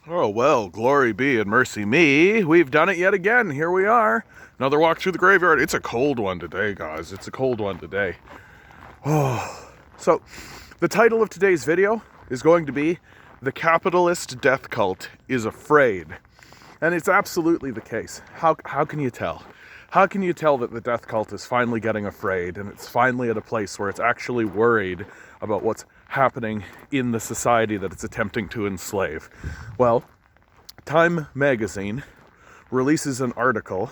Oh, well, glory be and mercy me. We've done it yet again. Here we are. Another walk through the graveyard. It's a cold one today, guys. It's a cold one today. Oh, so the title of today's video is going to be "The Capitalist Death Cult is Afraid." And it's absolutely the case. How can you tell? How can you tell that the death cult is finally getting afraid and it's finally at a place where it's actually worried about what's happening in the society that it's attempting to enslave? Well, Time magazine releases an article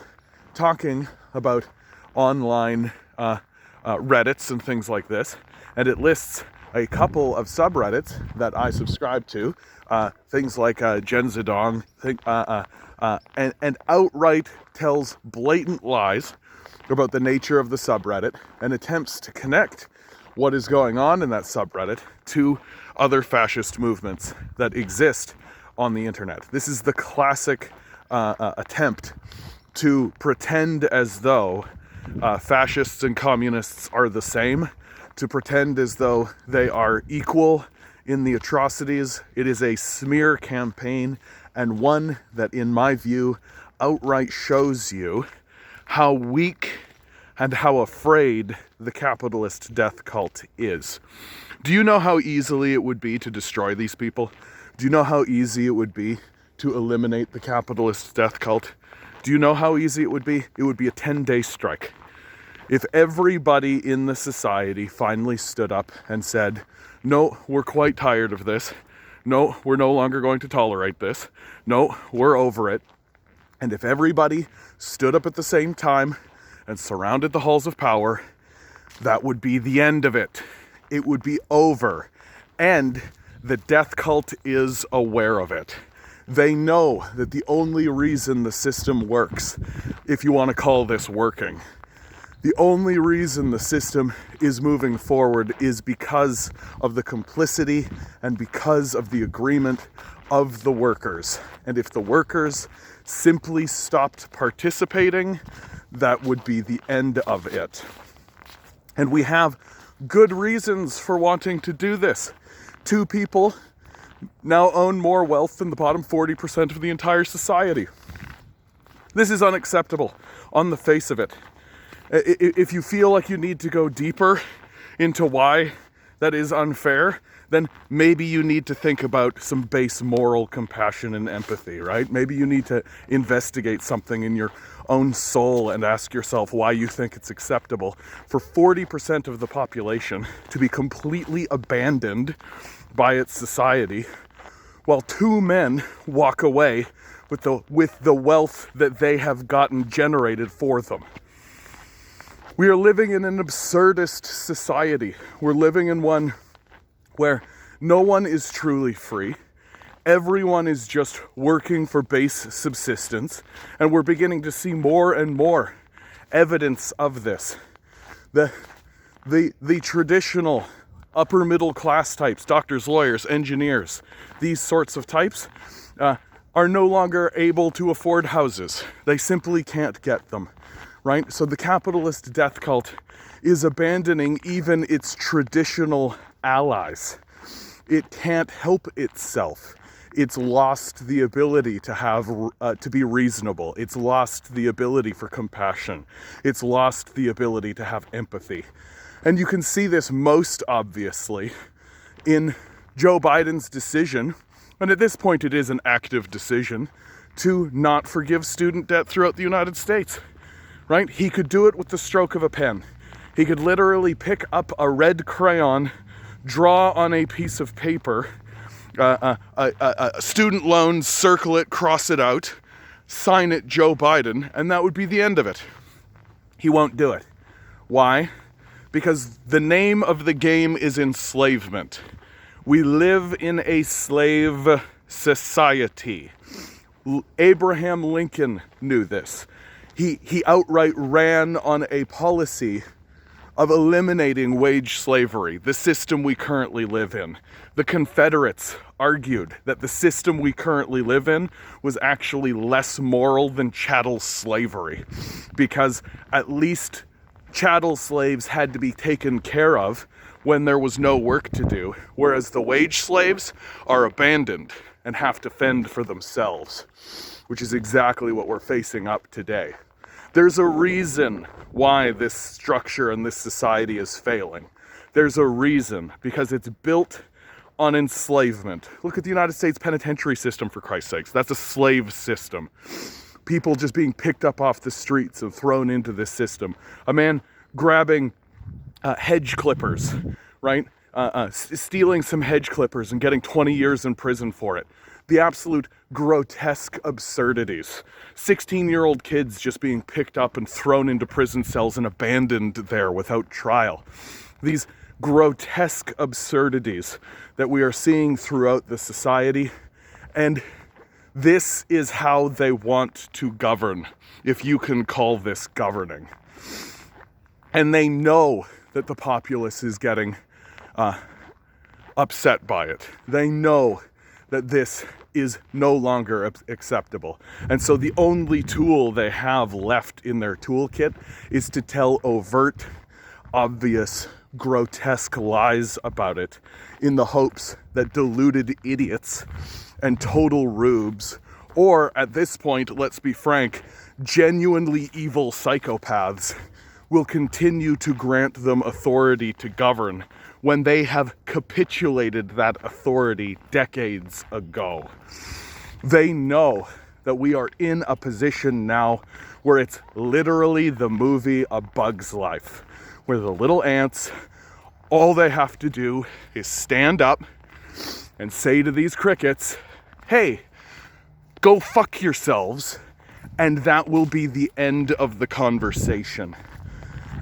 talking about online Reddits and things like this, and it lists a couple of subreddits that I subscribe to, things like Gen Zedong, and outright tells blatant lies about the nature of the subreddit and attempts to connect what is going on in that subreddit to other fascist movements that exist on the internet. This is the classic attempt to pretend as though fascists and communists are the same, to pretend as though they are equal in the atrocities. It is a smear campaign, and one that, in my view, outright shows you how weak and how afraid the capitalist death cult is. Do you know how easily it would be to destroy these people? Do you know how easy it would be to eliminate the capitalist death cult? Do you know how easy it would be? It would be a 10-day strike. If everybody in the society finally stood up and said, no, we're quite tired of this. No, we're no longer going to tolerate this. No, we're over it. And if everybody stood up at the same time and surrounded the halls of power, that would be the end of it. It would be over. And the death cult is aware of it. They know that the only reason the system works, if you want to call this working, the only reason the system is moving forward is because of the complicity and because of the agreement of the workers. And if the workers simply stopped participating, that would be the end of it. And we have good reasons for wanting to do this. Two people now own more wealth than the bottom 40% of the entire society. This is unacceptable on the face of it. If you feel like you need to go deeper into why that is unfair, then maybe you need to think about some base moral compassion and empathy, right? Maybe you need to investigate something in your own soul and ask yourself why you think it's acceptable for 40% of the population to be completely abandoned by its society, while two men walk away with the wealth that they have gotten generated for them. We are living in an absurdist society. We're living in one where no one is truly free. Everyone is just working for base subsistence, and we're beginning to see more and more evidence of this. The traditional upper middle class types, doctors, lawyers, engineers, these sorts of types, are no longer able to afford houses. They simply can't get them. Right? So the capitalist death cult is abandoning even its traditional allies. It can't help itself. It's lost the ability to be reasonable. It's lost the ability for compassion. It's lost the ability to have empathy. And you can see this most obviously in Joe Biden's decision, and at this point it is an active decision, to not forgive student debt throughout the United States. Right? He could do it with the stroke of a pen. He could literally pick up a red crayon, draw on a piece of paper, student loans, circle it, cross it out, sign it Joe Biden, and that would be the end of it. He won't do it. Why? Because the name of the game is enslavement. We live in a slave society. Abraham Lincoln knew this. He outright ran on a policy of eliminating wage slavery, the system we currently live in. The Confederates argued that the system we currently live in was actually less moral than chattel slavery, because at least chattel slaves had to be taken care of when there was no work to do, whereas the wage slaves are abandoned. and have to fend for themselves, which is exactly what we're facing up today. There's a reason why this structure and this society is failing. There's a reason, because it's built on enslavement. Look at the United States penitentiary system, for Christ's sakes. That's a slave system. People just being picked up off the streets and thrown into this system. A man grabbing hedge clippers, right? Stealing some hedge clippers and getting 20 years in prison for it. The absolute grotesque absurdities. 16-year-old kids just being picked up and thrown into prison cells and abandoned there without trial. These grotesque absurdities that we are seeing throughout the society, and this is how they want to govern, if you can call this governing. And they know that the populace is getting upset by it. They know that this is no longer acceptable. And so the only tool they have left in their toolkit is to tell overt, obvious, grotesque lies about it in the hopes that deluded idiots and total rubes, or at this point, let's be frank, genuinely evil psychopaths, will continue to grant them authority to govern when they have capitulated that authority decades ago. They know that we are in a position now where it's literally the movie A Bug's Life, where the little ants, all they have to do is stand up and say to these crickets, hey, go fuck yourselves, and that will be the end of the conversation.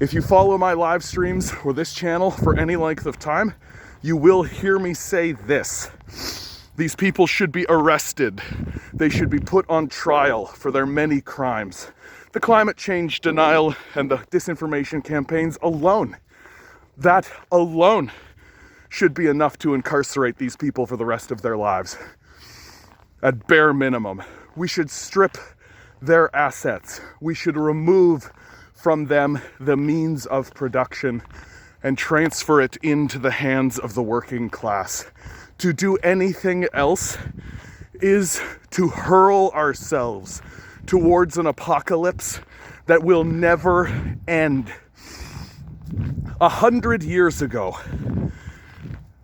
If you follow my live streams or this channel for any length of time, you will hear me say this. These people should be arrested. They should be put on trial for their many crimes. The climate change denial and the disinformation campaigns alone, that alone should be enough to incarcerate these people for the rest of their lives. At bare minimum, we should strip their assets. We should remove from them the means of production and transfer it into the hands of the working class. To do anything else is to hurl ourselves towards an apocalypse that will never end. 100 years ago,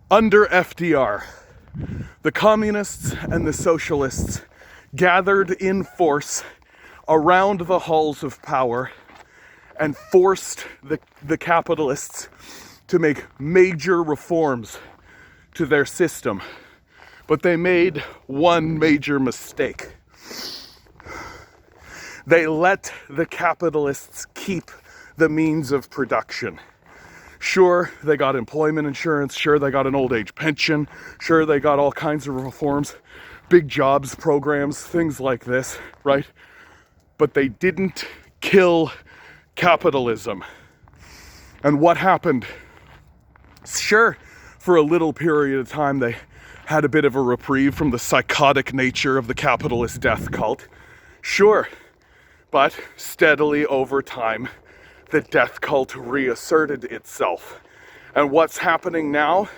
under FDR, the communists and the socialists gathered in force around the halls of power and forced the capitalists to make major reforms to their system. But they made one major mistake. They let the capitalists keep the means of production. Sure, they got employment insurance. Sure, they got an old age pension. Sure, they got all kinds of reforms, big jobs programs, things like this, right? But they didn't kill capitalism. And what happened? Sure, for a little period of time, they had a bit of a reprieve from the psychotic nature of the capitalist death cult. Sure, but steadily over time, the death cult reasserted itself. And what's happening now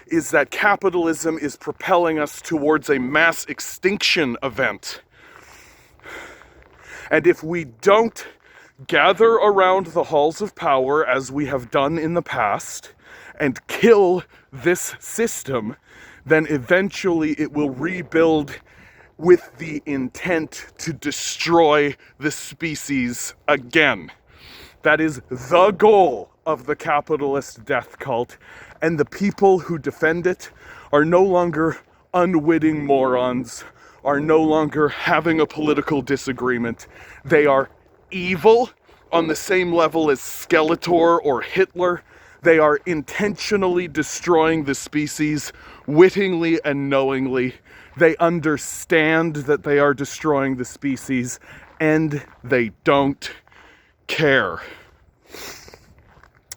is that capitalism is propelling us towards a mass extinction event. And if we don't gather around the halls of power as we have done in the past and kill this system, then eventually it will rebuild with the intent to destroy the species again. That is the goal of the capitalist death cult, and the people who defend it are no longer unwitting morons, are no longer having a political disagreement. They are evil on the same level as Skeletor or Hitler. They are intentionally destroying the species, wittingly and knowingly. They understand that they are destroying the species, and they don't care.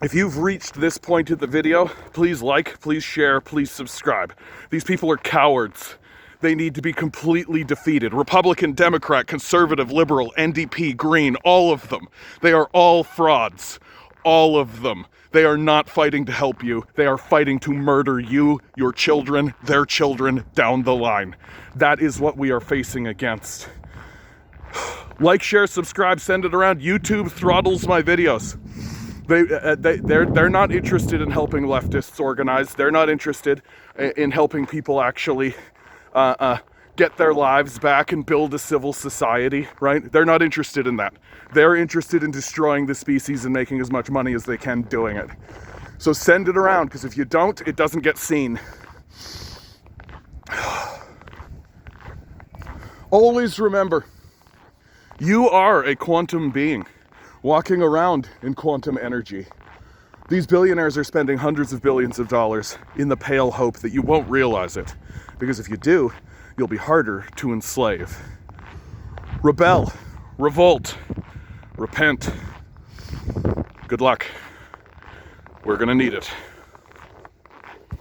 If you've reached this point in the video, please like, please share, please subscribe. These people are cowards. They need to be completely defeated. Republican, Democrat, Conservative, Liberal, NDP, Green, all of them. They are all frauds. All of them. They are not fighting to help you. They are fighting to murder you, your children, their children down the line. That is what we are facing against. Like, share, subscribe, send it around. YouTube throttles my videos. They're not interested in helping leftists organize. They're not interested in helping people actually get their lives back and build a civil society, right? They're not interested in that. They're interested in destroying the species and making as much money as they can doing it. So send it around, because if you don't, it doesn't get seen. Always remember, you are a quantum being walking around in quantum energy. These billionaires are spending hundreds of billions of dollars in the pale hope that you won't realize it. Because if you do, you'll be harder to enslave. Rebel, revolt, repent. Good luck. We're gonna need it.